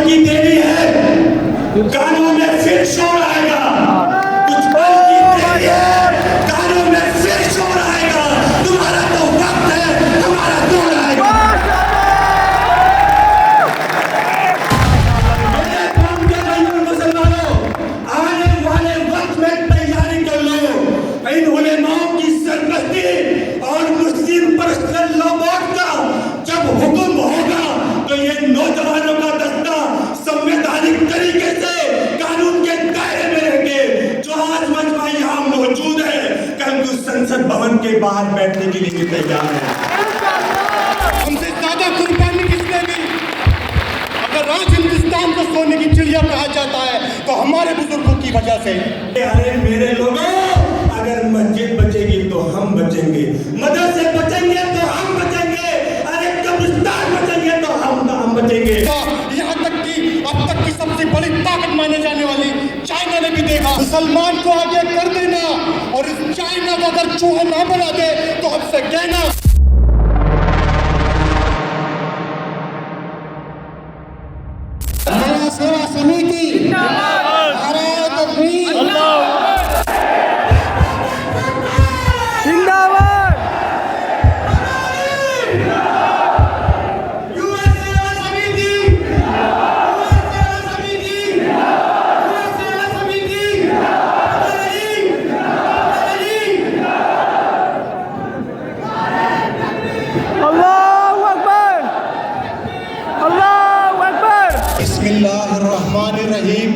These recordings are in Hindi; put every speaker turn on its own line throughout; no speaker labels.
की देरी है, कानों में फिर शोर आएगा। कुछ पल की देरी है, कानों में फिर शोर आएगा। तुम्हारा तो वक्त है, हमारा दौर आएगा। मेरे काम के भाइयों मुसलमानों, आने वाले वक्त में तैयारी कर लो। इन उलेमाओं की सरपरस्ती और मुस्लिम पर्सनल लॉ बोर्ड का जब हुक्म होगा तो ये नौजवानों का दस्ता संवैधानिक तरीके से कानून के दायरे में रहेंगे। जो आज मजमा यहाँ मौजूद है, कल को संसद भवन के बाहर बैठने के लिए तैयार है।
हमसे ज्यादा कुर्बानी किसने दी? अगर आज हिंदुस्तान को सोने की चिड़िया कहा जाता है तो हमारे बुजुर्गों की वजह से।
अरे मेरे लोगों, अगर मस्जिद बचेगी तो हम बचेंगे, मदरसे बचेंगे तो हम बचेंगे, अरे कब्रिस्तान बचेंगे तो हम बचेंगे।
यहाँ तक कि अब तक की सबसे बड़ी ताकत माने जाने वाली चाइना ने भी देखा मुसलमान को आगे कर देना, और इस चाइना को अगर चूहा ना बना दे तो हमसे कहना। सेवा समिति बिस्मिल्लाहिर्रहमानिर्रहीम।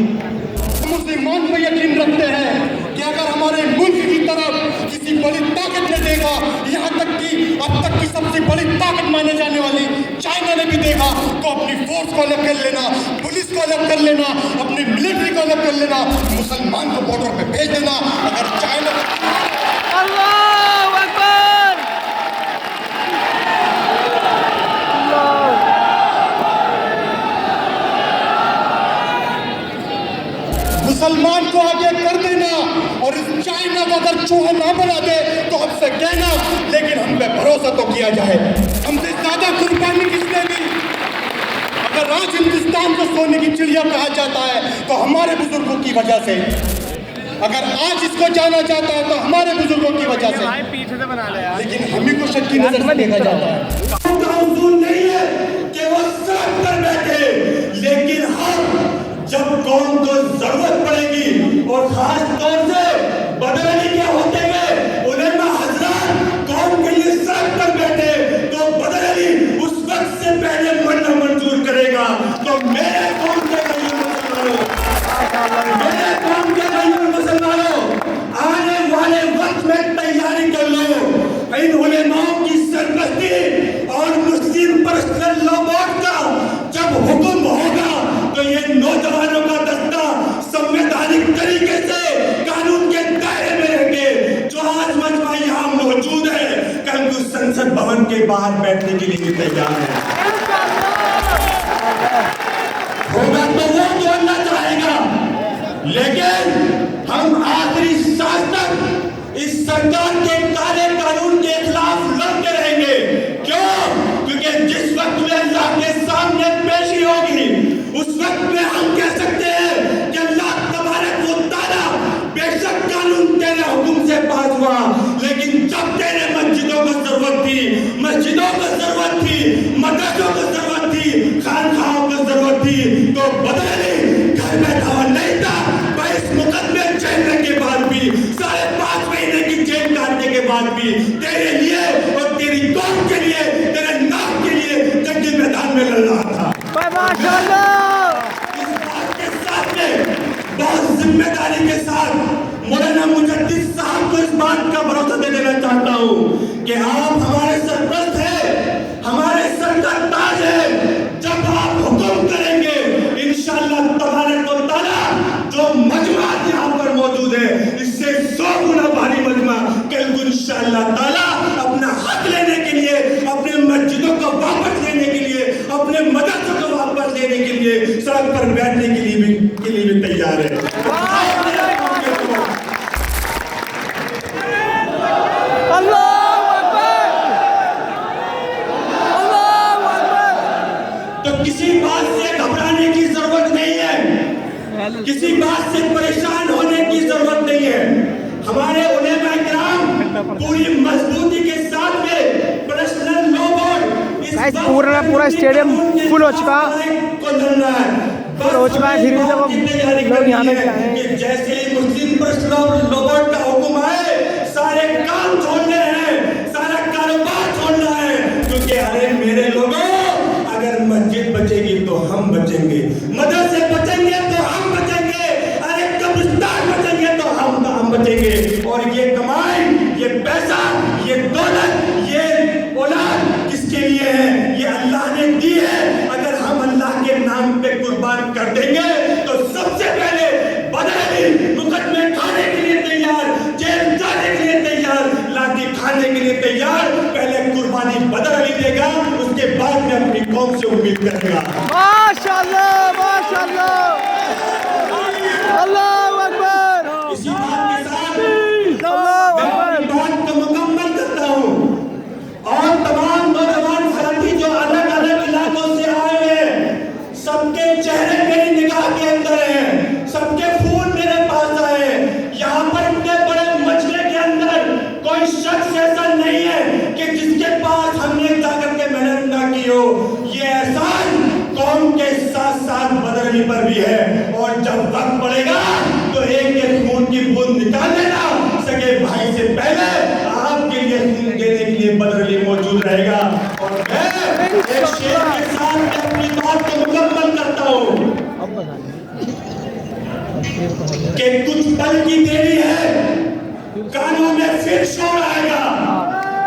मुसलमान पे यकीन रखते हैं कि अगर हमारे मुल्क की तरफ किसी बड़ी ताकत ने देखा, यहाँ तक कि अब तक की सबसे बड़ी ताकत माने जाने वाली चाइना ने भी देखा, तो अपनी फोर्स को अलग कर लेना, पुलिस को अलग कर लेना, अपनी मिलिट्री को अलग कर लेना, मुसलमान को बॉर्डर पे भेज देना। अगर चाइना मुसलमान को आगे कर देना, और इस चाइना को अगर चूहा ना बना दे तो हमसे कहना, लेकिन हम पे भरोसा तो किया जाए। हमसे ज्यादा कुर्बानी किसने दी? अगर आज हिंदुस्तान को सोने की चिड़िया कहा जाता है तो हमारे बुजुर्गों की वजह से। अगर आज इसको जाना चाहता है तो हमारे बुजुर्गों की वजह से। लेकिन हम ही को शक की नजर से देखा जाता है।
नहीं है कि वो सड़क पर बैठे, लेकिन हम जब कौम को जरूरत पड़ेगी और खास तौर से बदलने के होते हुए उलेमा हजरात कौम के लिए सड़क पर बैठे, तो बदलनी उस वक्त से पहले मरना मंजूर करेगा। तो मेरे कौम के भाइयों मुसलमानों, आने वाले वक्त में तैयारी कर लो। इन उलेमाओं की सरपरस्ती और मुस्लिम पर्सनल लॉ बोर्ड का जब हुक्म होगा तो ये नौजवानों का दस्ता संवैधानिक तरीके से कानून के दायरे में रहेंगे। जो आज मजमा यहाँ मौजूद है, कल को संसद भवन के बाहर बैठने के लिए तैयार है। होगा तो वो बोलना चाहेगा, लेकिन हम आखिरी सांस तक इस सरकार के काले कानून के खिलाफ लड़ते रहेंगे। क्यों? क्योंकि जिस वक्त में अल्लाह के सामने पेशी होगी, उस वक्त में हम कह सकते हैं कि अल्लाह तबारक व तआला बेशक कानून तेरे हुक्म से पास हुआ, लेकिन जब तेरे मस्जिदों को जरूरत थी, मस्जिदों को जरूरत थी, मदरसों को जरूरत थी, खानखाहों को जरूरत थी, तो बदले घर में था नहीं था। 22 मुकदमे झेलने के बाद भी, 5.5 महीने की जेल काटने के बाद भी तेरे लिए और तेरी कौम के लिए, तेरे नाम के लिए जंगी मैदान में लड़ रहा था। इस बात के साथ में बहुत जिम्मेदारी के साथ मौलाना मुजद्दिद साहब को इस बात का भरोसा दे देना चाहता हूँ कि आप हमारे सरपरस्त हैं, हमारे सर का ताज है। जब आप हुक्म करेंगे, इंशाअल्लाह तबारक व तआला जो मजमा यहाँ पर मौजूद है, इससे 100 गुना भारी मजमा कल को इंशाअल्लाह ताला अपना हक लेने के लिए, अपने मस्जिदों को वापस लेने के लिए, अपने मदरसों को वापस लेने के लिए, सड़क पर बैठने के लिए भी तैयार है। तो किसी बात से घबराने की जरूरत किसी बात से परेशान होने की जरूरत नहीं है। हमारे उलेमा किराम पूरी मजबूती के साथ में पर्सनल लो बोर्ड
पूरा स्टेडियम फुल हो चुका
फुल
हो चुका है। फिर भी लोग यहाँ पे
कि जैसे ही मुस्लिम पर्सनल लो बोर्ड का हुक्म आए सारे काम छोड़ने हैं, सारा कारोबार छोड़ना है, क्योंकि अरे मेरे लोगों अगर मस्जिद बचेगी तो हम बचेंगे, मदरसे बचेंगे तो हम बचेंगे, अरे कब्रिस्तान बचेंगे तो हम बचेंगे। और ये कमाई, ये पैसा, ये दौलत, ये औलाद किसके लिए है? ये अल्लाह ने दी है। अगर हम अल्लाह के नाम पे कुर्बान कर देंगे तो सबसे पहले बदले मुकदमे खाने के लिए तैयार, जेल जाने के लिए तैयार, लाठी खाने के लिए तैयार। पहले कुर्बानी बदर अली देगा, उसके बाद में अपनी कौम से उम्मीद करेगा।
माशाल्लाह माशाल्लाह, अल्लाह अकबर।
इसी बात के साथ मैं अपनी बात को मुकम्मल करता हूँ और तमाम नौजवान साथी जो अलग अलग इलाकों से आए हैं, सबके चेहरे मेरी निगाह के अंदर हैं, सबके फूल मेरे पास आए। यहाँ पर इतने बड़े मजमे के अंदर कोई शख्स ऐसा नहीं है कि जिसके पास हमने जाकर के मेहनत ना की हो। ये एहसान कौम के साथ साथ बदरली पर भी है। और जब वक्त पड़ेगा तो एक एक खून की बूंद निकाल लेना, सगे भाई से पहले आपके लिए खून देने के लिए बदरली मौजूद रहेगा। और मैं एक शेर के साथ मैं अपनी बात को मुकम्मल करता हूँ कि कुछ पल की देरी है, कानों में फिर शोर आएगा।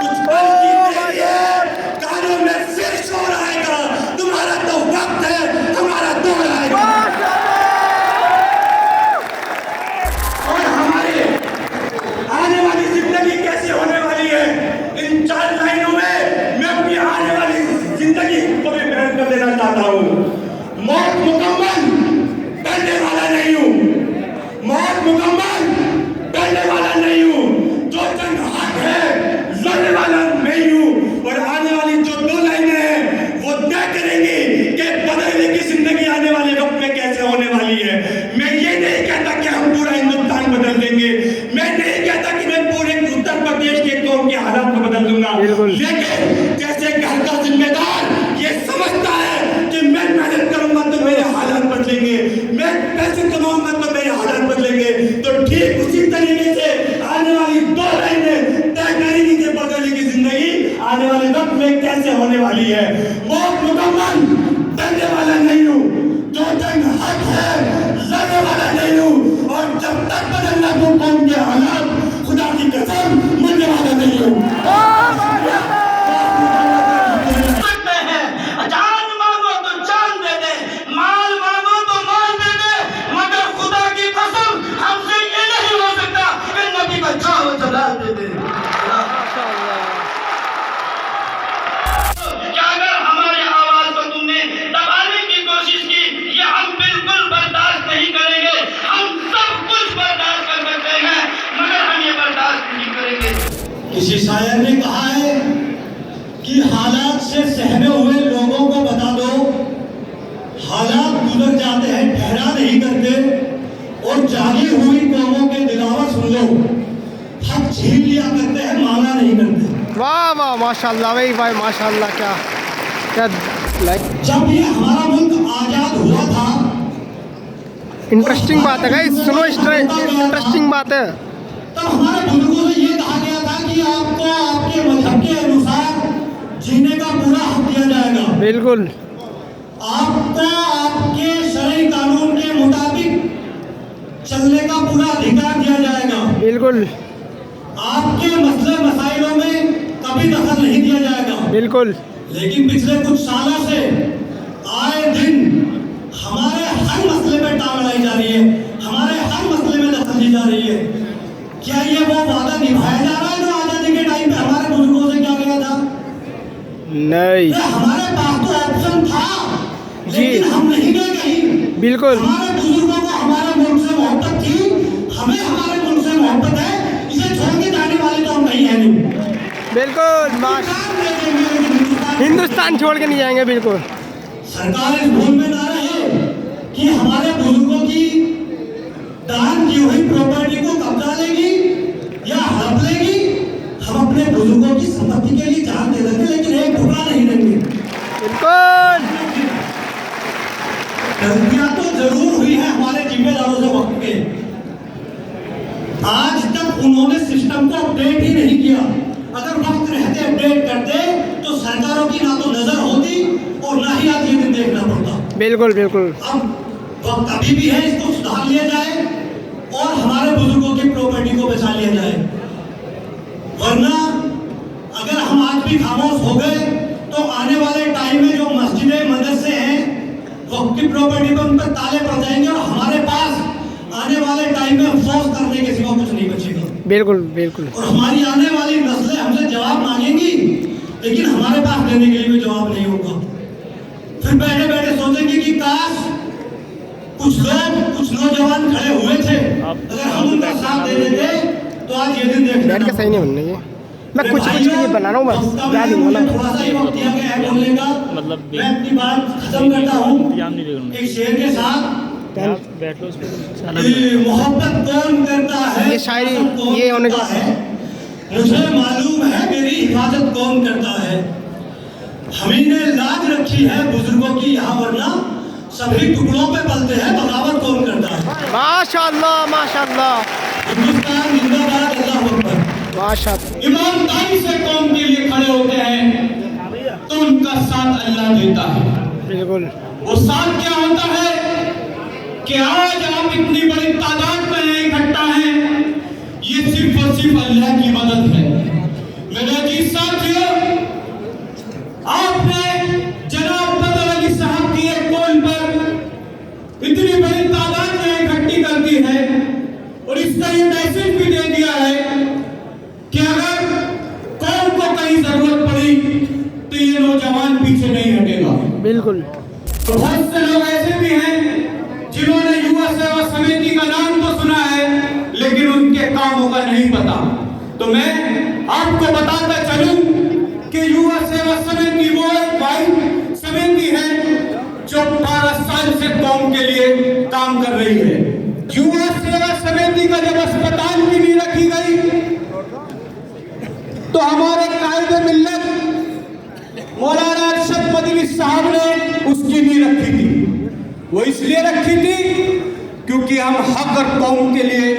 कुछ पल की देरी है, कानों में फिर शोर आएगा। तुम्हारा तो वक्त है, हमारा दौर आएगा। और हमारे आने वाली जिंदगी कैसे होने वाली है, इन 4 लाइनों में मैं अपनी आने वाली जिंदगी को भी बयान कर देना चाहता हूँ। मौत मुकम्मल डरने वाला नहीं हूँ, मौत मुकम्मल डरने वाला नहीं हूँ, जो जंग हक है लड़ने वाला नहीं हूँ। और आने वाली जो 2 लाइनें हैं वो तय करेंगी कि बदलने की जिंदगी आने वाले वक्त में कैसे होने वाली है। मैं ये नहीं कहता कि हम पूरा हिंदुस्तान बदल देंगे, मैं नहीं कहता कि मैं पूरे उत्तर प्रदेश के कौम के हालात को बदल दूंगा, लेकिन जैसे घर का जिम्मेदार ये समझता है कि मैं मेहनत करूंगा तो मेरे हालात बदलेंगे, मैं पैसे कमाऊंगा तो मेरे हालात बदलेंगे, तो ठीक उसी तरीके से आने वाली 2 लाइनें तय करेंगी कि बदलने की जिंदगी आने वाले वक्त में कैसे होने वाली है। मौत मुकम्मल डरने वाला नहीं हूँ, जो जंग हक है लड़ने वाला नहीं हूँ, और जब तक बदलना को कौम के हालात खुदा की कसम मरने वाला नहीं हूँ।
जान मांगो तो जान दे दे, माल मांगो तो माल दे दे, मगर खुदा की कसम हमसे ये नहीं हो सकता कि नबी का चाहो जलाल दे दे। क्या अगर हमारी आवाज को तुमने दबाने की कोशिश की, ये हम बिल्कुल बर्दाश्त नहीं करेंगे। हम सब कुछ बर्दाश्त कर सकते हैं, मगर हम ये बर्दाश्त नहीं करेंगे।
किसी शायर ने कहा है कि हालात से सहमे हुए लोगों को बता दो, हालात गुजर जाते हैं ठहरा नहीं करते, और जागी हुई कौमों के दिलावर सुन लो, हक छीन लिया करते हैं माना नहीं करते।
वाह वाह माशाल्लाह भाई भाई माशाल्लाह, क्या क्या लाइक
जब ये हमारा मुल्क आजाद हुआ था,
इंटरेस्टिंग बात है गाइस, सुनो इंटरेस्टिंग बात है।
तब हमारे बुजुर्गों से ये कहा गया था कि आपको आपके मजहब के अनुसार जीने का पूरा हक दिया जाएगा,
बिल्कुल
आपको आपके शरई कानून के मुताबिक चलने का पूरा अधिकार दिया जाएगा,
बिल्कुल
आपके मसले मसाइलों में कभी दखल नहीं दिया जाएगा।
बिल्कुल।
लेकिन पिछले कुछ सालों से आए दिन हमारे हर मसले में टांग लाई जा रही है, हमारे हर मसले में दखल दी जा रही है। क्या ये वो वादा निभाया जा रहा है जो आजादी के टाइम पे हमारे बुजुर्गों से किया गया था?
नहीं,
हमारे पास तो ऑप्शन था,
जी
लेकिन हम नहीं गए कहीं।
बिल्कुल।
हमारे बुजुर्गों को हमारे मुल्क से मोहब्बत थी, हमें हमारे मुल्क से मोहब्बत है, इसे छोड़ के जाने वाले तो हम नहीं है।
बिल्कुल हिंदुस्तान छोड़ के नहीं जाएंगे, बिल्कुल।
सरकार इस भूल में ना रहे कि हमारे बुजुर्गों की गलतियां तो जरूर हुई हैं हमारे जिम्मेदारों से वक्त पे। आज तक उन्होंने सिस्टम को अपडेट ही नहीं किया। अगर वक्त रहते अपडेट करते तो सरकारों की ना तो नजर होती और ना ही आज ये दिन देखना पड़ता।
बिल्कुल बिल्कुल।
अब वक्त अभी भी है, इसको सुधार लिया जाए और हमारे बुजुर्गों की प्रॉपर्टी को बचा लिया जाए। वरना अगर हम आज भी खामोश हो गए तो आने वाले टाइम में जो मस्जिदें मदरसे हैं वक्त की प्रॉपर्टी पर उन पर ताले पड़ जाएंगे और हमारे पास आने वाले टाइम में अफसोस करने के सिवा कुछ नहीं बचेगा।
बिल्कुल बिल्कुल।
और हमारी आने वाली नस्लें हमसे जवाब मांगेंगी, लेकिन हमारे पास देने के लिए भी जवाब नहीं होगा। फिर बैठे बैठे सोचेंगे कि काश कुछ लोग, कुछ नौजवान खड़े हुए थे, अगर हम उनका साथ दे देते तो आज ये दिन देखना।
बैठ के सही नहीं बनने ये, मैं कुछ के लिए बना रहा हूँ बस, याद नहीं होना।
थोड़ा सा ही वक्त दिया गया है बोलने का,
मतलब
मैं अपनी बात खत्म करता हूँ एक शेर के साथ। मोहब्बत कौन करता है,
ये शायरी ये होने का
है, मुझे मालूम है मेरी हिफाजत कौन करता है। हमी ने लाज रखी है बुजुर्गों की यहाँ, वरना सभी टुकड़ों पे पलते हैं, बगावत कौन करता है।
माशाअल्लाह माशाअल्लाह।
हिंदुस्तान जिंदाबाद, अल्लाह अकबर।
माशाअल्लाह।
ईमानदारी से कौम के लिए खड़े होते हैं तो उनका साथ अल्लाह देता है।
बिल्कुल।
वो साथ क्या होता है कि आज आप इतनी बड़ी तादाद में इकट्ठा हैं, ये सिर्फ और सिर्फ अल्लाह की मदद है। मेरे अजीज साथियों, आपने जनाब बदर अली साहब की एक कॉल पर इतनी बड़ी तादाद में इकट्ठी कर दी है और इसका ये मैसेज भी दे दिया है कि अगर कौम को कहीं जरूरत पड़ी तो ये नौजवान पीछे नहीं हटेगा।
बिल्कुल।
तो बहुत से लोग ऐसे भी हैं जिन्होंने युवा सेवा समिति का नाम तो सुना है लेकिन उनके कामों का नहीं पता। तो मैं आपको बताता चलूं कि युवा सेवा समिति वो एक भाई समिति है जो 12 साल से कौम के लिए काम कर रही है। युवा सेवा समिति का जब अस्पताल की नहीं रखी गई तो हमारे कायदे मिल्लत मौलाना अरशद मदनी साहब ने उसकी नहीं रखी थी। वो इसलिए रखी थी क्योंकि हम हक और कौम के लिए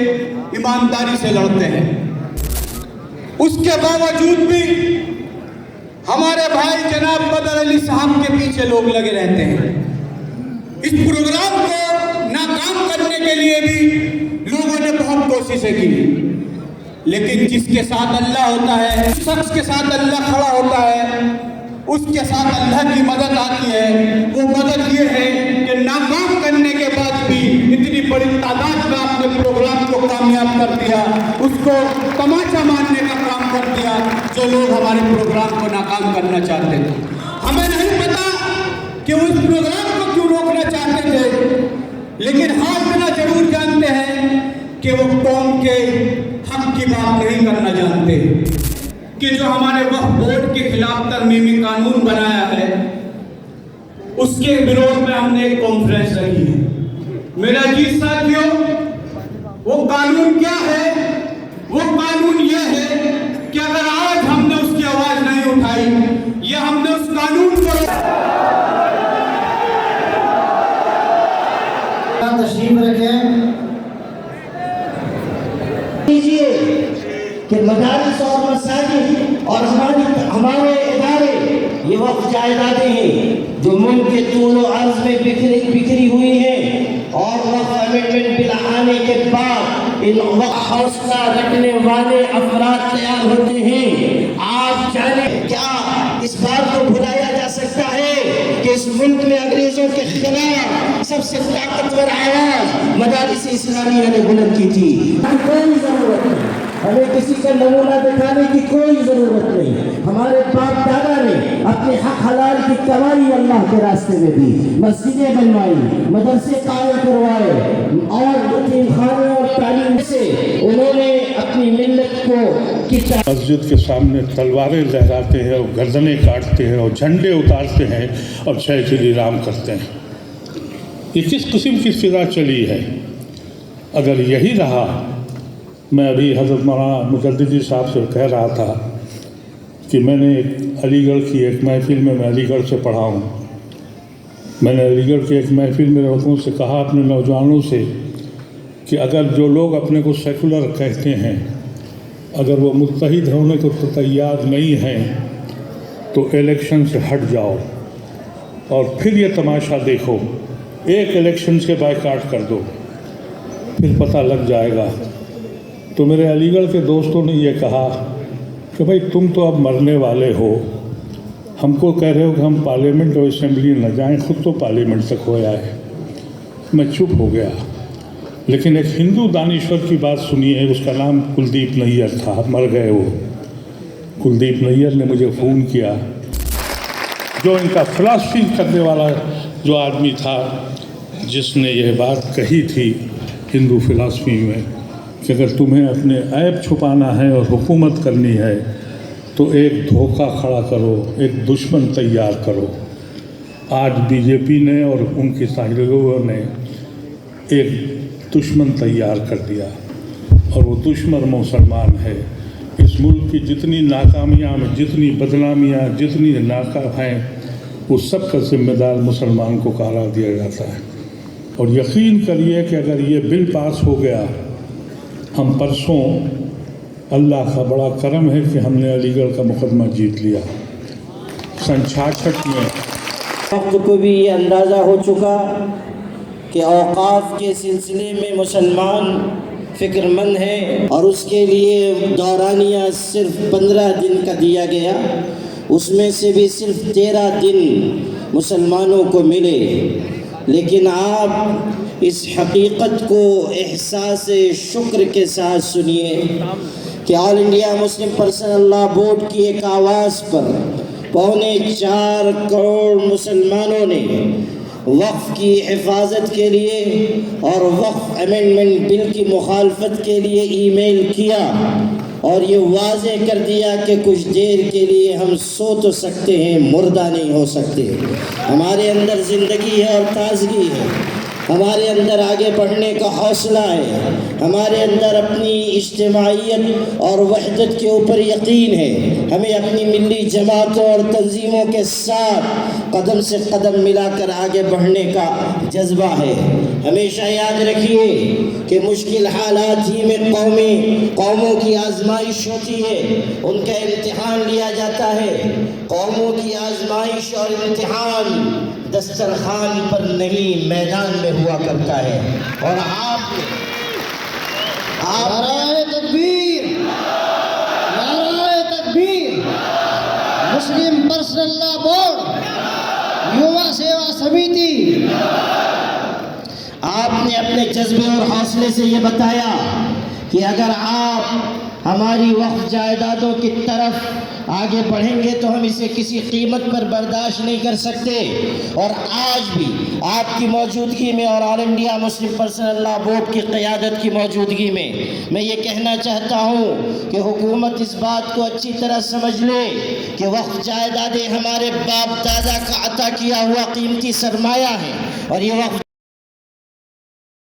ईमानदारी से लड़ते हैं। उसके बावजूद भी हमारे भाई जनाब बदर अली साहब के पीछे लोग लगे रहते हैं। इस प्रोग्राम को नाकाम करने के लिए भी लोगों ने बहुत कोशिशें की, लेकिन जिसके साथ अल्लाह होता है, शख्स के साथ अल्लाह खड़ा होता है, उसके साथ अल्लाह की मदद आती है। वो मदद ये है कि नाकाम करने के बाद भी इतनी बड़ी तादाद में आपने प्रोग्राम को कामयाब कर दिया, उसको तमाचा मारने का काम कर दिया जो लोग हमारे प्रोग्राम को नाकाम करना चाहते थे। हमें नहीं पता कि वो इस प्रोग्राम को क्यों रोकना चाहते थे, लेकिन हाँ इतना जरूर जानते हैं कि वो कौम के हक की बात नहीं करना जानते। कि जो हमारे वक्फ बोर्ड के खिलाफ तरमीमी कानून बनाया है उसके विरोध में हमने एक कॉन्फ्रेंस रखी है। मेरा जी साथियों, वो कानून क्या है? वो कानून ये है कि अगर आज हमने उसकी आवाज नहीं उठाई या हमने उस कानून को
तशरीफ रखें कि मदारिस और मसाजिद और हमारे इदारे ये वक्त जायदादें हैं जो मुल्क के तूल और अर्ज में बिखरी हुई हैं और वक्त अमेंडमेंट बिल आने के बाद इन वक्त हौसला रखने वाले अफराद तैयार होते हैं। आप जाने क्या इस बात को भुलाया जा सकता है कि इस मुल्क में अंग्रेजों के खिलाफ सबसे ताकतवर आवाज मदारिस इस्लामिया ने बुलंद की थी। कोई जरूरत नहीं, हमें किसी का नमूना दिखाने की कोई जरूरत नहीं। हमारे बाप दादा ने अपने हक हलाल की कमाई अल्लाह के रास्ते में दी, मस्जिदें बनवाई, मदरसे कायम करवाए और यतीमखाने और तालीम से उन्होंने अपनी मिल्लत को
मस्जिद के सामने तलवारें लहराते हैं और गर्दनें काटते हैं और झंडे उतारते हैं और जय श्री राम करते हैं। ये किस किस्म की फिजा चली है? अगर यही रहा, मैं अभी हज़रत मौलाना मुजद्दिदी साहब से कह रहा था कि मैंने अलीगढ़ की एक महफिल में मैं अलीगढ़ से पढ़ा हूँ, मैंने अलीगढ़ के एक महफिल में लड़कों से कहा, अपने नौजवानों से, कि अगर जो लोग अपने को सेकुलर कहते हैं, अगर वो मुत्तहिद होने को तो तैयार नहीं हैं तो इलेक्शन से हट जाओ और फिर ये तमाशा देखो, एक इलेक्शन के बायकाट कर दो, फिर पता लग जाएगा। तो मेरे अलीगढ़ के दोस्तों ने ये कहा कि भाई तुम तो अब मरने वाले हो, हमको कह रहे हो कि हम पार्लियामेंट और असेंबली न जाएं, खुद तो पार्लियामेंट तक हो आए। मैं चुप हो गया। लेकिन एक हिंदू दानिश्वर की बात सुनिए, उसका नाम कुलदीप नैयर था, मर गए वो। कुलदीप नैयर ने मुझे फ़ोन किया, जो इनका फिलॉसफी करने वाला जो आदमी था, जिसने यह बात कही थी हिंदू फिलॉसफी में कि अगर तुम्हें अपने ऐब छुपाना है और हुकूमत करनी है तो एक धोखा खड़ा करो, एक दुश्मन तैयार करो। आज बीजेपी ने और उनके साथी लोगों ने एक दुश्मन तैयार कर दिया और वो दुश्मन मुसलमान है। इस मुल्क की जितनी नाकामियाँ में, जितनी बदनामियाँ, जितनी नाकाम हैं, उस सब का जिम्मेदार मुसलमान को करार दिया जाता है। और यकीन करिए कि अगर ये बिल पास हो गया, हम परसों, अल्लाह का बड़ा करम है कि हमने अलीगढ़ का मुकदमा जीत लिया। सन 66 में
वक्त को भी ये अंदाज़ा हो चुका कि औकाफ के सिलसिले में मुसलमान फ़िक्रमंद है और उसके लिए दौरानिया सिर्फ 15 दिन का दिया गया, उसमें से भी सिर्फ 13 दिन मुसलमानों को मिले। लेकिन आप इस हकीकत को एहसास शुक्र के साथ सुनिए कि all India Muslim personal law board की एक आवाज़ पर 4.25 करोड़ मुसलमानों ने वक्फ की हिफाजत के लिए और वक्फ अमेंडमेंट बिल की मुखालफत के लिए ईमेल किया और ये वाज़े कर दिया कि कुछ देर के लिए हम सो तो सकते हैं, मुर्दा नहीं हो सकते। हमारे अंदर ज़िंदगी है और ताजगी है, हमारे अंदर आगे बढ़ने का हौसला है, हमारे अंदर अपनी इज्तिमाइयत और वहदत के ऊपर यकीन है। हमें अपनी मिली जमातों और तंजीमों के साथ कदम से कदम मिलाकर आगे बढ़ने का जज्बा है। हमेशा याद रखिए कि मुश्किल हालात ही में कौमों की आजमाइश होती है, उनका इम्तिहान लिया जाता है। कौमों की आजमाइश और इम्तिहान दस्तरखान पर नहीं, मैदान में हुआ करता है। और नारे तकबीर, नारे तकबीर। मुस्लिम पर्सनल लॉ बोर्ड, युवा सेवा समिति, आपने अपने जज्बे और हौसले से ये बताया कि अगर आप हमारी वक्फ जायदादों की तरफ आगे बढ़ेंगे तो हम इसे किसी कीमत पर बर्दाश्त नहीं कर सकते। और आज भी आपकी मौजूदगी में और all India Muslim personal law board की क़यादत की मौजूदगी में मैं ये कहना चाहता हूँ कि हुकूमत इस बात को अच्छी तरह समझ ले कि वक्फ जायदादें हमारे बाप दादा का अता किया हुआ कीमती सरमाया है और ये वक्फ